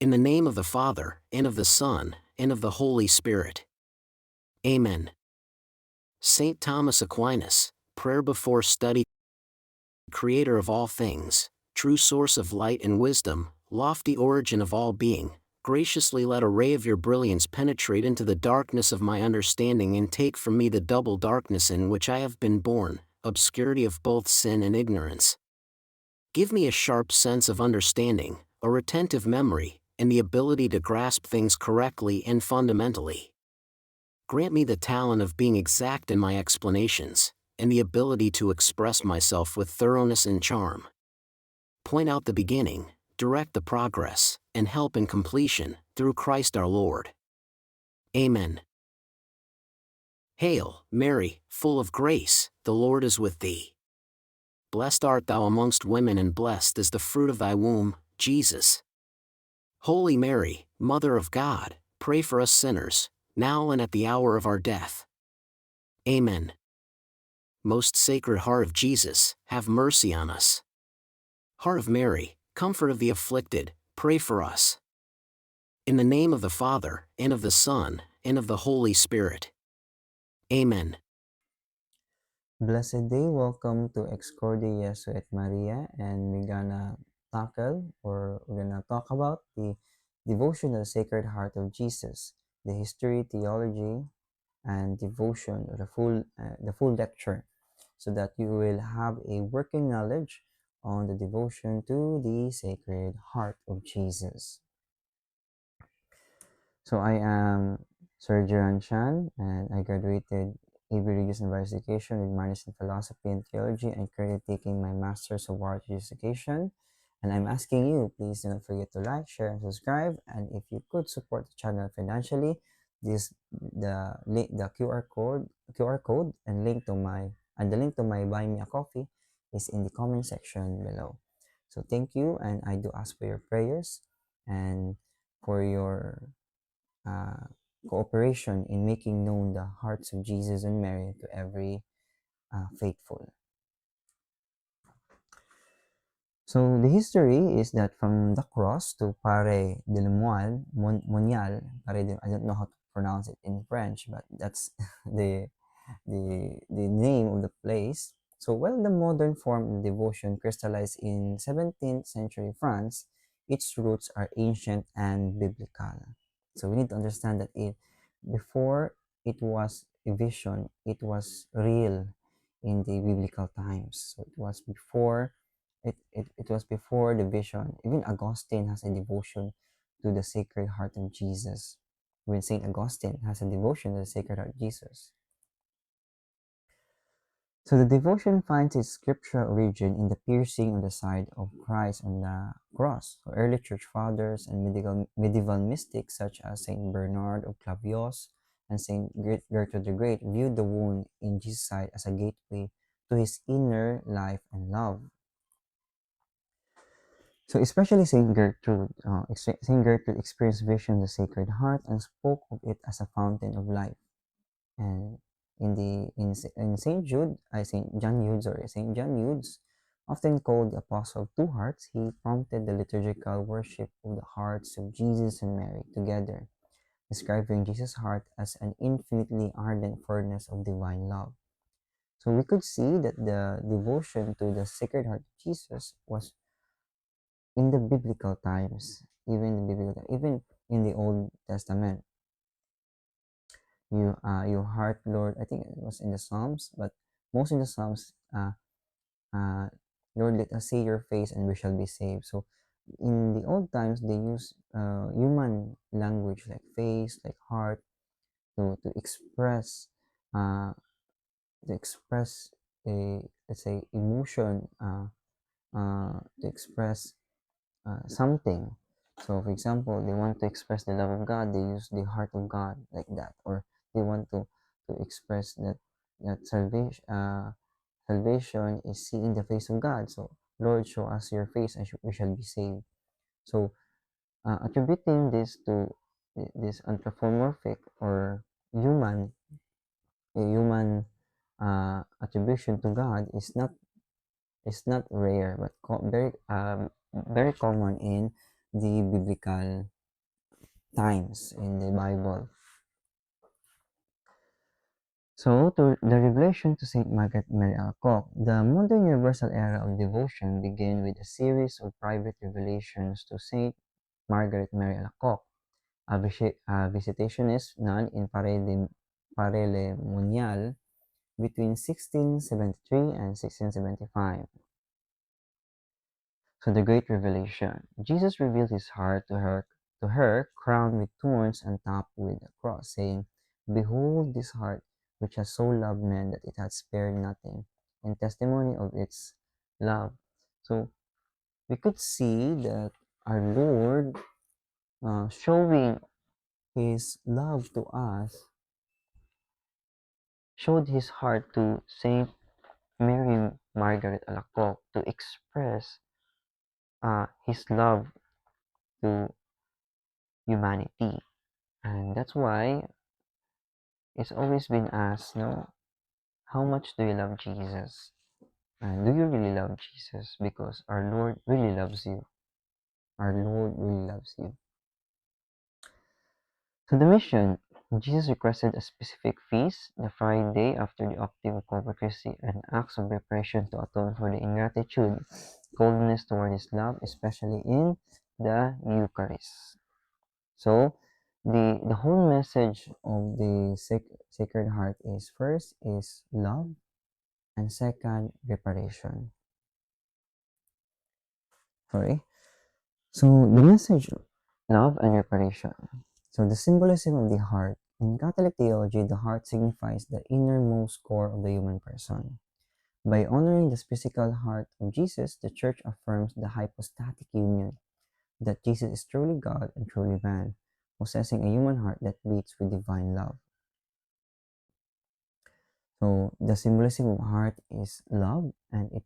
In the name of the Father, and of the Son, and of the Holy Spirit. Amen. Saint Thomas Aquinas, prayer before study. Creator of all things, true source of light and wisdom, lofty origin of all being, graciously let a ray of your brilliance penetrate into the darkness of my understanding and take from me the double darkness in which I have been born, obscurity of both sin and ignorance. Give me a sharp sense of understanding, a retentive memory, and the ability to grasp things correctly and fundamentally. Grant me the talent of being exact in my explanations, and the ability to express myself with thoroughness and charm. Point out the beginning, direct the progress, and help in completion, through Christ our Lord. Amen. Hail, Mary, full of grace, the Lord is with thee. Blessed art thou amongst women, and blessed is the fruit of thy womb, Jesus. Holy Mary, Mother of God, pray for us sinners, now and at the hour of our death. Amen. Most Sacred Heart of Jesus, have mercy on us. Heart of Mary, comfort of the afflicted, pray for us. In the name of the Father, and of the Son, and of the Holy Spirit. Amen. Blessed day, welcome to Excorde Jesu et Maria, and we're gonna talk about the devotion to the Sacred Heart of Jesus, the history, theology, and devotion, or the full lecture, so that you will have a working knowledge on the devotion to the Sacred Heart of Jesus. So I am Sir Gerann C, and I graduated AB Religious and Religious Education with minors in Philosophy and Theology, and currently taking my Master's of Art Religious Education. And I'm asking you, please don't forget to like, share, and subscribe. And if you could support the channel financially, the QR code and the link to my Buy Me a Coffee is in the comment section below. So thank you, and I do ask for your prayers and for your uh, cooperation in making known the hearts of Jesus and Mary to every faithful. So the history is that from the cross to Pare de Monial, I don't know how to pronounce it in French, but that's the, the name of the place. So while the modern form of devotion crystallized in 17th century France, its roots are ancient and biblical. So we need to understand that before it was a vision, it was real in the biblical times. So it was before the vision. Even Augustine has a devotion to the Sacred Heart of Jesus. When Saint Augustine has a devotion to the Sacred Heart of Jesus. So the devotion finds its scriptural origin in the piercing on the side of Christ on the cross. So early church fathers and medieval mystics such as Saint Bernard of Clairvaux and Saint Gertrude the Great viewed the wound in Jesus' side as a gateway to his inner life and love. So especially Saint Gertrude experienced vision of the Sacred Heart and spoke of it as a fountain of life. And in Saint John Eudes, often called the Apostle of Two Hearts, he prompted the liturgical worship of the hearts of Jesus and Mary together, describing Jesus' heart as an infinitely ardent furnace of divine love. So we could see that the devotion to the Sacred Heart of Jesus was in the biblical times, even in the Old Testament. Your heart, Lord. I think it was in the Psalms, but most in the Psalms, uh, Lord, let us see your face and we shall be saved. So in the old times, they use human language like face, like heart, to express, uh, to express a, let's say, emotion, to express something. So, for example, they want to express the love of God, they use the heart of God like that, or they want to express that salvation is seeing the face of God. So, Lord, show us your face, and we shall be saved. So, attributing this to this anthropomorphic or human, a human attribution to God is not rare, but very very common in the biblical times in the Bible. So, to the revelation to Saint Margaret Mary Alacoque, the modern universal era of devotion began with a series of private revelations to Saint Margaret Mary Alacoque, a visitationist nun in Parelemonial between 1673 and 1675. So the great revelation. Jesus revealed his heart to her, crowned with thorns and topped with a cross, saying, "Behold this heart, which has so loved men that it hath spared nothing, in testimony of its love." So we could see that our Lord, showing his love to us, showed his heart to Saint Mary Margaret Alacoque to express his love to humanity. And that's why it's always been asked, no, how much do you love Jesus? And do you really love Jesus? Because our Lord really loves you. Our Lord really loves you. So the mission, Jesus requested a specific feast, the Friday after the Octave of Corpus Christi, and acts of reparation to atone for the ingratitude, coldness toward his love, especially in the Eucharist. So the whole message of the Sacred Heart is, first is love, and second, reparation. Sorry. So the message, love and reparation. So the symbolism of the heart. In Catholic theology, the heart signifies the innermost core of the human person. By honoring the physical heart of Jesus, the Church affirms the hypostatic union, that Jesus is truly God and truly man, possessing a human heart that beats with divine love. So the symbolism of heart is love, and it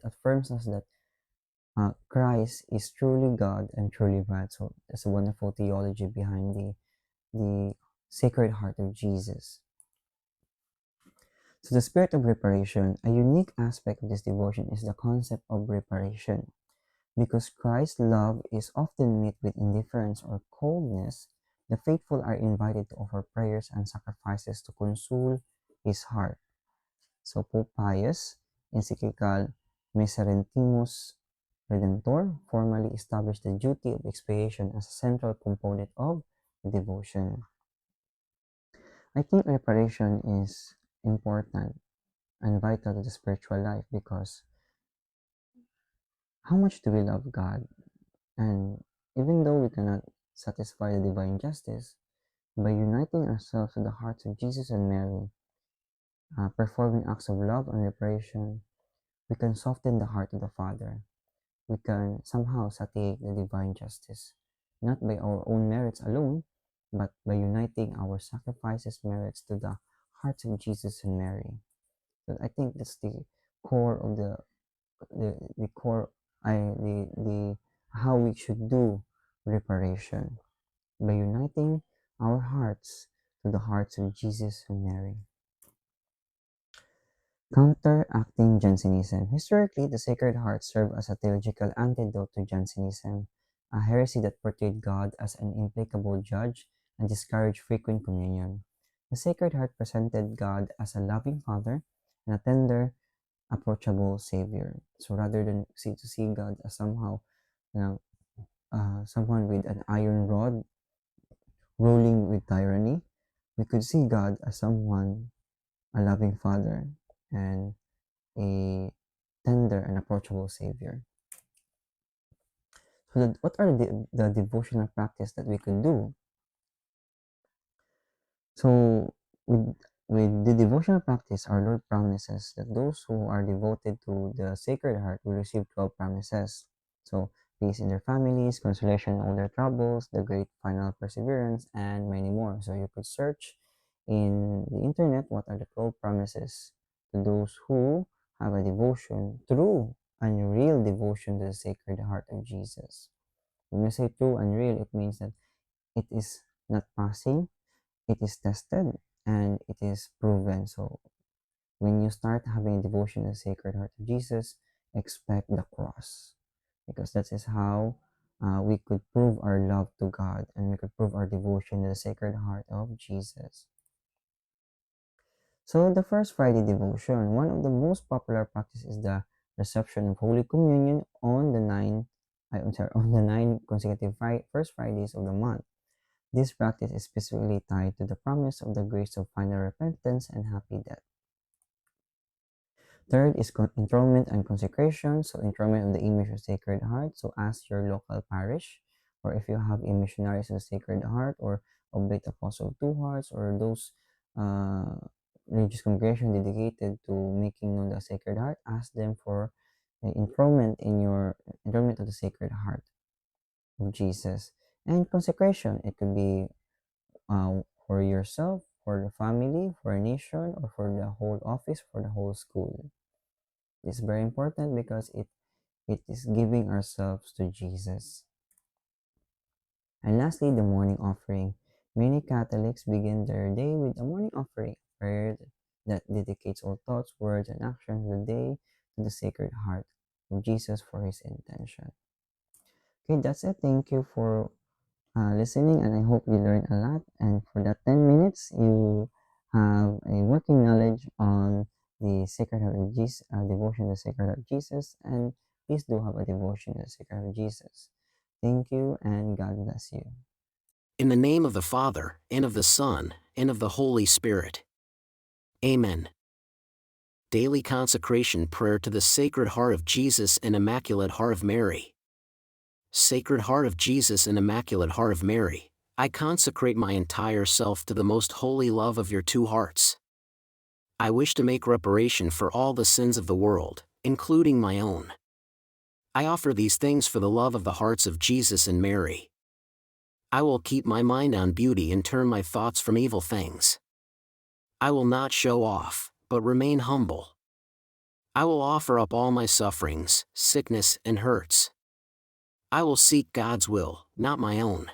affirms us that Christ is truly God and truly man. So there's a wonderful theology behind the Sacred Heart of Jesus. So the spirit of reparation, a unique aspect of this devotion is the concept of reparation. Because Christ's love is often met with indifference or coldness, the faithful are invited to offer prayers and sacrifices to console his heart. So Pope Pius, encyclical Miserentimus Redemptor, formally established the duty of expiation as a central component of the devotion. I think reparation is important and vital to the spiritual life, because how much do we love God? And even though we cannot satisfy the divine justice, by uniting ourselves to the hearts of Jesus and Mary, performing acts of love and reparation, we can soften the heart of the Father. We can somehow satiate the divine justice, not by our own merits alone, but by uniting our sacrifices merits to the hearts of Jesus and Mary. So I think that's the core of the core I the how we should do reparation, by uniting our hearts to the hearts of Jesus and Mary. Counteracting Jansenism. Historically, the Sacred Heart served as a theological antidote to Jansenism, a heresy that portrayed God as an implacable judge and discouraged frequent communion. The Sacred Heart presented God as a loving Father and a tender, approachable Savior. So rather than see God as somehow, you know, someone with an iron rod ruling with tyranny, we could see God as someone, a loving Father, and a tender and approachable Savior. So, what are the devotional practice that we could do? So, with the devotional practice, our Lord promises that those who are devoted to the Sacred Heart will receive 12 promises. So, peace in their families, consolation in all their troubles, the great final perseverance, and many more. So, you could search in the internet what are the 12 promises to those who have a devotion, true and real devotion to the Sacred Heart of Jesus. When you say true and real, it means that it is not passing, it is tested, and it is proven. So when you start having devotion to the Sacred Heart of Jesus, expect the cross, because that is how we could prove our love to God, and we could prove our devotion to the Sacred Heart of Jesus. So the first Friday devotion, one of the most popular practices is the reception of Holy Communion on the on the nine consecutive first Fridays of the month. This practice is specifically tied to the promise of the grace of final repentance and happy death. Third is enthronement and consecration. So enthronement of the image of Sacred Heart. So ask your local parish, or if you have a missionaries of the Sacred Heart, or Oblate Apostle of Two Hearts, or those uh, religious congregation dedicated to making known the Sacred Heart, ask them for enthronement of the Sacred Heart of Jesus. And consecration, it could be for yourself, for the family, for a nation, or for the whole office, for the whole school. It's very important because it is giving ourselves to Jesus. And lastly, the morning offering. Many Catholics begin their day with a morning offering, prayer that dedicates all thoughts, words, and actions of the day to the Sacred Heart of Jesus for his intention. Okay, that's it. Thank you for listening, and I hope you learned a lot. And for that 10 minutes, you have a working knowledge on the Sacred Heart of Jesus, devotion to the Sacred Heart of Jesus, and please do have a devotion to the Sacred Heart of Jesus. Thank you, and God bless you. In the name of the Father, and of the Son, and of the Holy Spirit. Amen. Daily consecration prayer to the Sacred Heart of Jesus and Immaculate Heart of Mary. Sacred Heart of Jesus and Immaculate Heart of Mary, I consecrate my entire self to the most holy love of your two hearts. I wish to make reparation for all the sins of the world, including my own. I offer these things for the love of the hearts of Jesus and Mary. I will keep my mind on beauty and turn my thoughts from evil things. I will not show off, but remain humble. I will offer up all my sufferings, sickness, and hurts. I will seek God's will, not my own.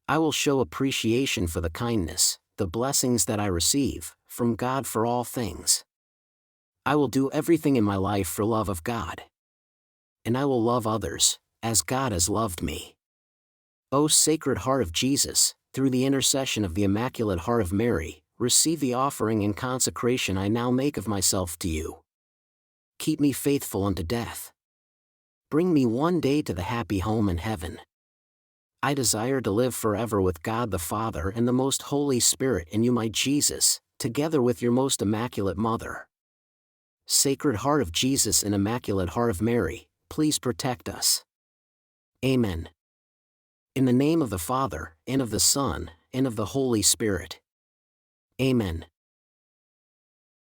I will show appreciation for the kindness, the blessings that I receive from God for all things. I will do everything in my life for love of God. And I will love others, as God has loved me. O Sacred Heart of Jesus, through the intercession of the Immaculate Heart of Mary, receive the offering and consecration I now make of myself to you. Keep me faithful unto death. Bring me one day to the happy home in heaven. I desire to live forever with God the Father and the most Holy Spirit in you, my Jesus, together with your most Immaculate Mother. Sacred Heart of Jesus and Immaculate Heart of Mary, please protect us. Amen. In the name of the Father, and of the Son, and of the Holy Spirit. Amen.